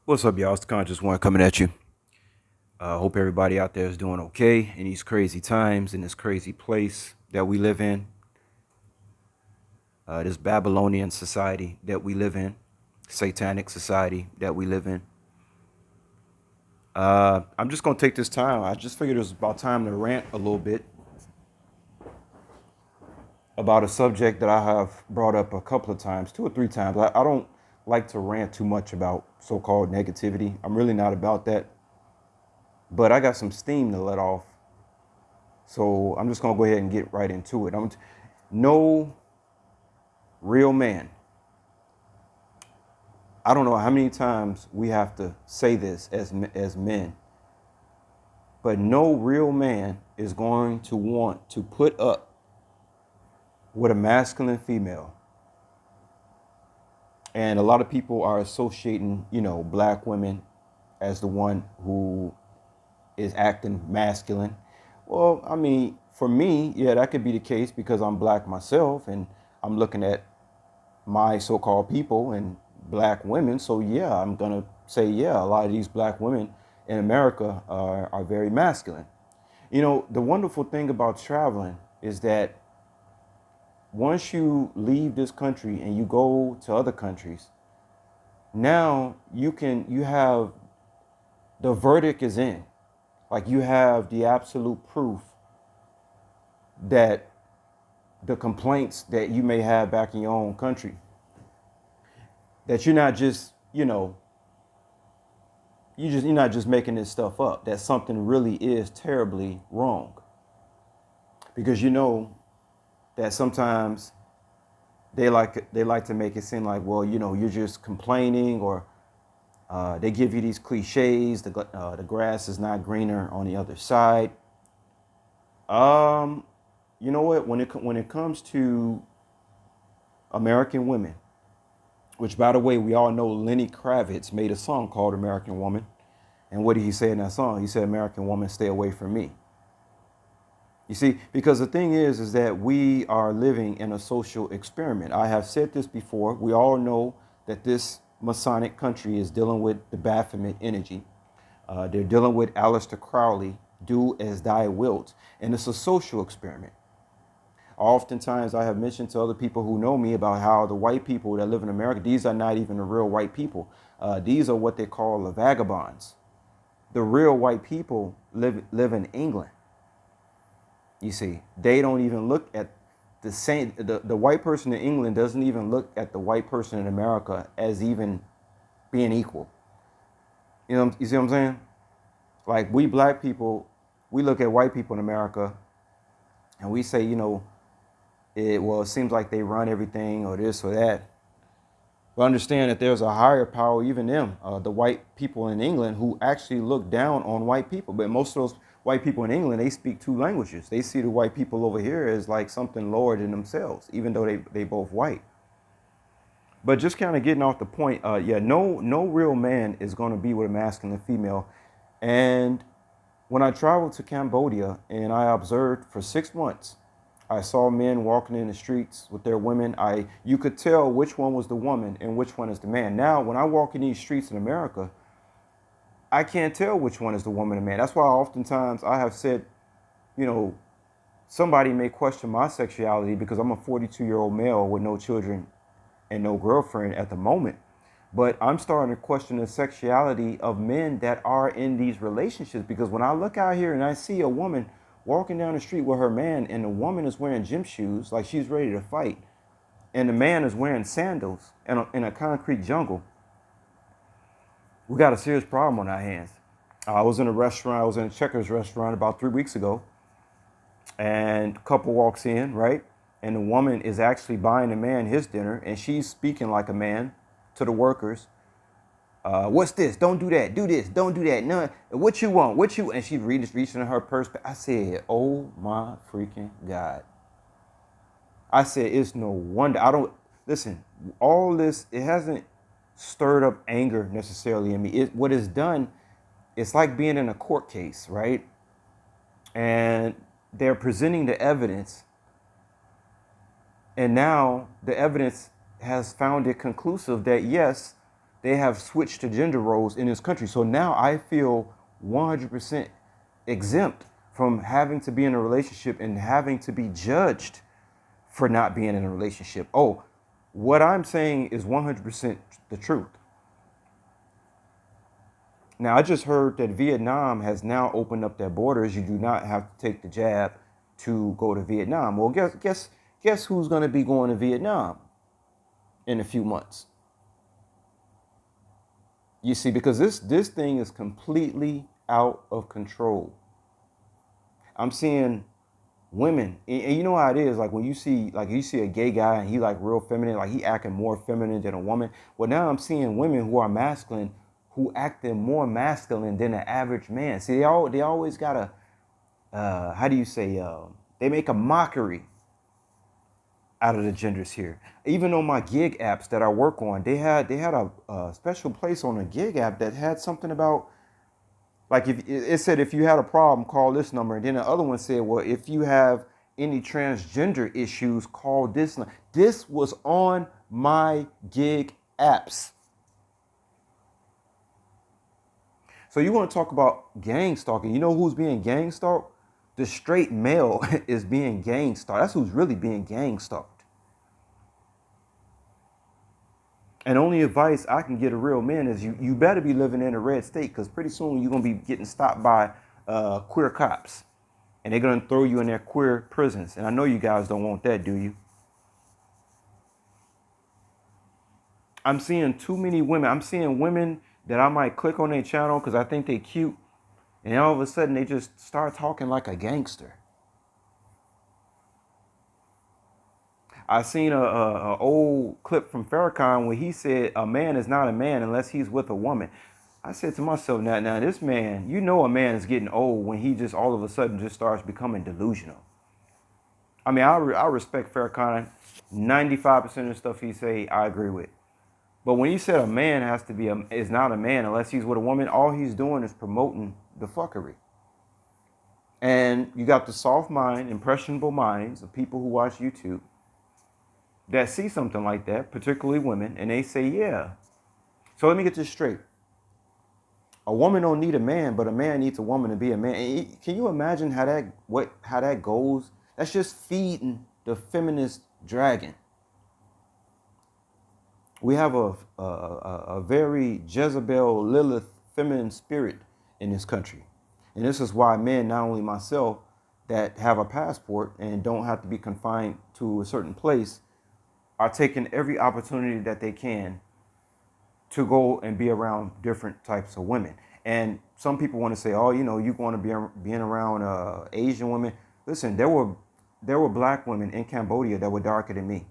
What's up, y'all? It's the Conscious One coming at you. Hope everybody out there is doing okay in these crazy times, in this crazy place that we live in, this Babylonian society that we live in, satanic society that we live in. I'm just going to take this time. I just figured it was about time to rant a little bit about a subject that I have brought up a couple of times, two or three times. I don't like to rant too much about so called negativity. I'm really not about that. But I got some steam to let off. So I'm just gonna go ahead and get right into it. No real man. I don't know how many times we have to say this as men, but no real man is going to want to put up with a masculine female. And a lot of people are associating, black women as the one who is acting masculine. Well, I mean, for me, yeah, that could be the case because I'm black myself and I'm looking at my so-called people and black women. So yeah, I'm gonna say yeah, a lot of these black women in America are very masculine. The wonderful thing about traveling is that once you leave this country and you go to other countries, now you have the verdict is in. Like you have the absolute proof that the complaints that you may have back in your own country, that you're not just, you're not just making this stuff up, that something really is terribly wrong. Because you know that sometimes they like to make it seem like, well, you're just complaining, or they give you these cliches, the grass is not greener on the other side. um you know what, when it comes to American women, which by the way, we all know Lenny Kravitz made a song called American Woman. And what did he say in that song? He said, American woman, stay away from me. You see, because the thing is that we are living in a social experiment. I have said this before. We all know that this Masonic country is dealing with the Baphomet energy. They're dealing with Aleister Crowley, do as thou wilt. And it's a social experiment. Oftentimes, I have mentioned to other people who know me about how the white people that live in America, these are not even the real white people. These are what they call the vagabonds. The real white people live in England. You see, they don't even look at the same. The white person in England doesn't even look at the white person in America as even being equal. You see what I'm saying? Like we black people, we look at white people in America and we say, it seems like they run everything or this or that. But understand that there's a higher power, even them, the white people in England, who actually look down on white people. But most of those white people in England, they speak two languages. They see the white people over here as like something lower than themselves, even though they both white. But just kind of getting off the point, yeah, no real man is going to be with a masculine female. And when I traveled to Cambodia and I observed for 6 months, I saw men walking in the streets with their women. You could tell which one was the woman and which one is the man. Now, when I walk in these streets in America, I can't tell which one is the woman and man. That's why oftentimes I have said, you know, somebody may question my sexuality because I'm a 42-year-old male with no children and no girlfriend at the moment. But I'm starting to question the sexuality of men that are in these relationships, because when I look out here and I see a woman walking down the street with her man and the woman is wearing gym shoes like she's ready to fight, and the man is wearing sandals in a concrete jungle, we got a serious problem on our hands. I was in a restaurant, I was in a Checkers restaurant about 3 weeks ago, and a couple walks in, right? And the woman is actually buying the man his dinner, and she's speaking like a man to the workers. What's this? Don't do that. Do this. Don't do that. None. What you want? What you? And she reaching in her purse. I said, "Oh my freaking God!" I said, "It's no wonder." I don't listen. All this, it hasn't stirred up anger necessarily in me. What it's done, it's like being in a court case, right? And they're presenting the evidence, and now the evidence has found it conclusive that yes, they have switched to gender roles in this country. So now I feel 100% exempt from having to be in a relationship and having to be judged for not being in a relationship. Oh, what I'm saying is 100% the truth. Now, I just heard that Vietnam has now opened up their borders. You do not have to take the jab to go to Vietnam. Well, guess who's going to be going to Vietnam in a few months? You see, because this thing is completely out of control. I'm seeing women, and you know how it is. Like when you see a gay guy and he like real feminine, like he acting more feminine than a woman. Well, now I'm seeing women who are masculine, who acting more masculine than the average man. See, they always got a how do you say? They make a mockery out of the genders here. Even on my gig apps that I work on, they had a special place on a gig app that had something about, like, if it said, if you had a problem, call this number. And then the other one said, well, if you have any transgender issues, call this number. This was on my gig apps. So you want to talk about gang stalking? You know who's being gang stalked? The straight male is being gang stalked. That's who's really being gang stalked. And only advice I can get a real man is you better be living in a red state, because pretty soon you're going to be getting stopped by queer cops. And they're going to throw you in their queer prisons. And I know you guys don't want that, do you? I'm seeing too many women. I'm seeing women that I might click on their channel because I think they're cute. And all of a sudden they just start talking like a gangster. I seen a old clip from Farrakhan where he said a man is not a man unless he's with a woman. I said to myself, now this man, you know, a man is getting old when he just all of a sudden just starts becoming delusional. I mean, I respect Farrakhan. 95% of the stuff he say, I agree with. But when he said a man is not a man unless he's with a woman, all he's doing is promoting the fuckery. And you got the soft mind, impressionable minds of people who watch YouTube that see something like that, particularly women, and they say, yeah. So let me get this straight. A woman don't need a man, but a man needs a woman to be a man. Can you imagine how that goes? That's just feeding the feminist dragon. We have a very Jezebel, Lilith, feminine spirit in this country. And this is why men, not only myself, that have a passport and don't have to be confined to a certain place, are taking every opportunity that they can to go and be around different types of women. And some people want to say, oh, you know, you want to be being around Asian women. Listen, there were black women in Cambodia that were darker than me.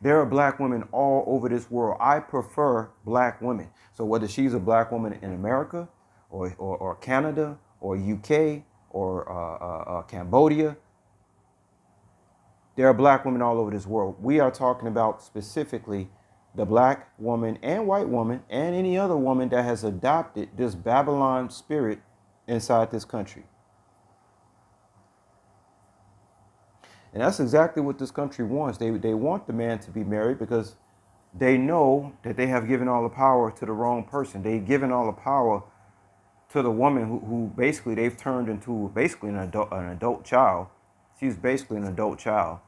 There are black women all over this world. I prefer black women. So whether she's a black woman in America or Canada or UK or Cambodia, there are black women all over this world. We are talking about specifically the black woman and white woman and any other woman that has adopted this Babylon spirit inside this country. And that's exactly what this country wants. They want the man to be married because they know that they have given all the power to the wrong person. They've given all the power to the woman who basically they've turned into basically an adult child. She's basically an adult child.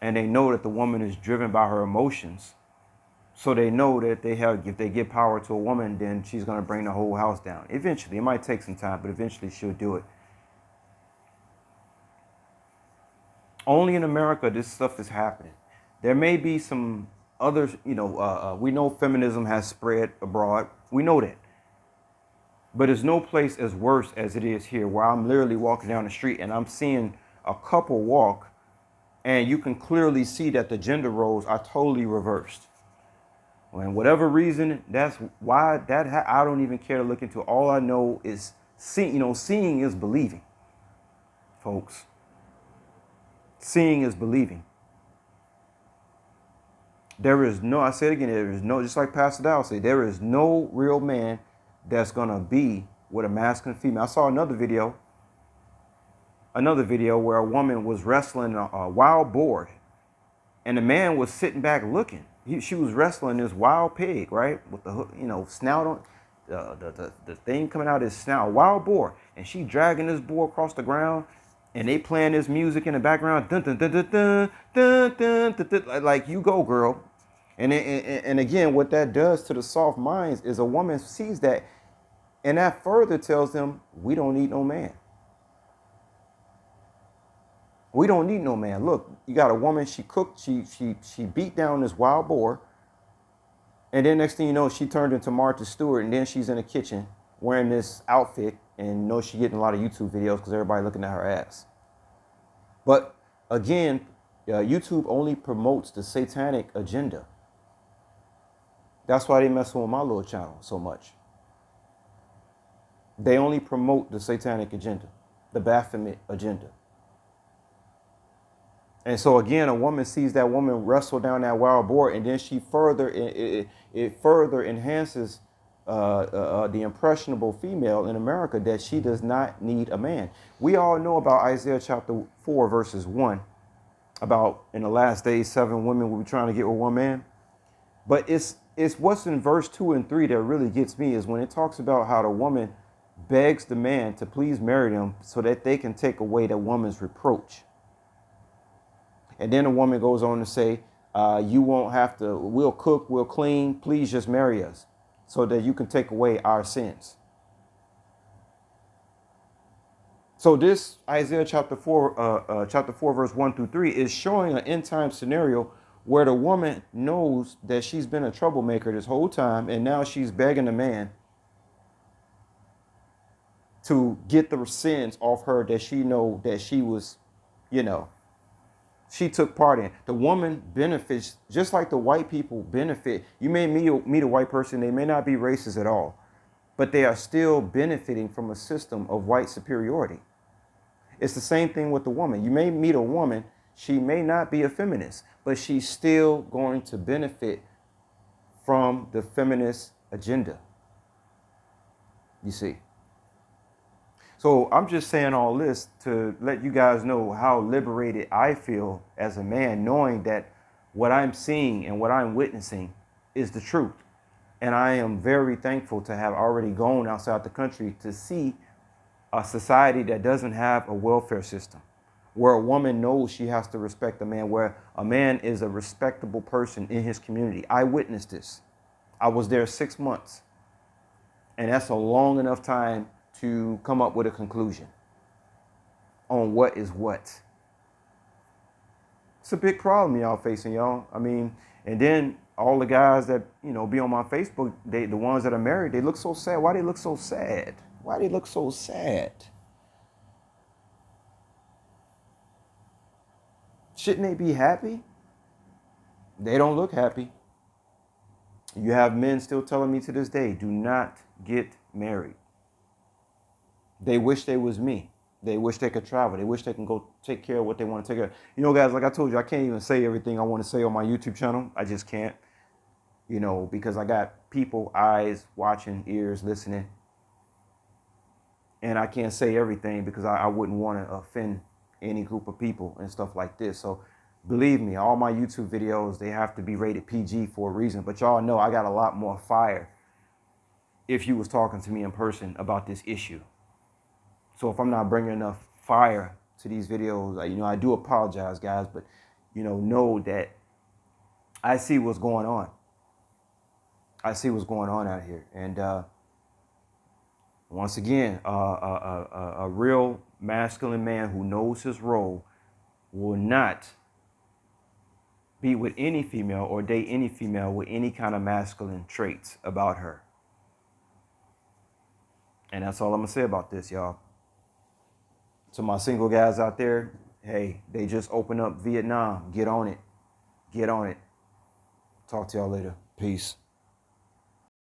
And they know that the woman is driven by her emotions. So they know that if they give power to a woman, then she's going to bring the whole house down. Eventually, it might take some time, but eventually she'll do it. Only in America this stuff is happening. There may be some others, we know feminism has spread abroad. We know that. But there's no place as worse as it is here, where I'm literally walking down the street and I'm seeing a couple walk, and you can clearly see that the gender roles are totally reversed. And whatever reason, that's why I don't even care to look into. All I know is seeing is believing, folks. Seeing is believing. I say it again, there is no, just like Pastor Dow said, there is no real man that's going to be with a masculine female. I saw another video where a woman was wrestling a wild boar, and the man was sitting back looking. She was wrestling this wild pig, right, with the snout on, the thing coming out of his snout, wild boar, and she dragging this boar across the ground, and they playing this music in the background, dun dun dun dun dun dun dun, dun, dun, like you go, girl. And again, what that does to the soft minds is a woman sees that, and that further tells them, we don't need no man. We don't need no man. Look, you got a woman, she cooked, she beat down this wild boar, and then next thing you know, she turned into Martha Stewart, and then she's in the kitchen wearing this outfit, and she getting a lot of YouTube videos because everybody looking at her ass. But again, YouTube only promotes the satanic agenda. That's why they mess with my little channel so much. They only promote the satanic agenda, the Baphomet agenda. And so again, a woman sees that woman wrestle down that wild boar, and then she further it further enhances the impressionable female in America that she does not need a man. We all know about Isaiah chapter 4 verses 1, about in the last days 7 women will be trying to get with one man. But it's what's in verse 2 and 3 that really gets me, is when it talks about how the woman begs the man to please marry them so that they can take away the woman's reproach. And then the woman goes on to say, you won't have to, we'll cook, we'll clean, please just marry us so that you can take away our sins. So this Isaiah chapter 4 verse 1 through 3 is showing an end time scenario where the woman knows that she's been a troublemaker this whole time, and now she's begging the man to get the sins off her that she know that she was, she took part in. The woman benefits just like the white people benefit. You may meet a white person, they may not be racist at all, but they are still benefiting from a system of white superiority. It's the same thing with the woman. You may meet a woman, she may not be a feminist, but she's still going to benefit from the feminist agenda. You see. So I'm just saying all this to let you guys know how liberated I feel as a man, knowing that what I'm seeing and what I'm witnessing is the truth. And I am very thankful to have already gone outside the country to see a society that doesn't have a welfare system, where a woman knows she has to respect a man, where a man is a respectable person in his community. I witnessed this. I was there 6 months, and that's a long enough time to come up with a conclusion on what is what. It's a big problem y'all facing, y'all. I mean, and then all the guys that, be on my Facebook, the ones that are married, they look so sad. Why they look so sad? Why they look so sad? Shouldn't they be happy? They don't look happy. You have men still telling me to this day, do not get married. They wish they was me. They wish they could travel. They wish they can go take care of what they want to take care of. Guys, like I told you, I can't even say everything I want to say on my YouTube channel. I just can't, because I got people, eyes watching, ears listening. And I can't say everything because I wouldn't want to offend any group of people and stuff like this. So believe me, all my YouTube videos, they have to be rated PG for a reason. But y'all know I got a lot more fire if you was talking to me in person about this issue. So if I'm not bringing enough fire to these videos, I do apologize, guys, but, know that I see what's going on. I see what's going on out here. And once again, a real masculine man who knows his role will not be with any female or date any female with any kind of masculine traits about her. And that's all I'm going to say about this, y'all. To my single guys out there, hey, they just opened up Vietnam. Get on it. Get on it. Talk to y'all later. Peace.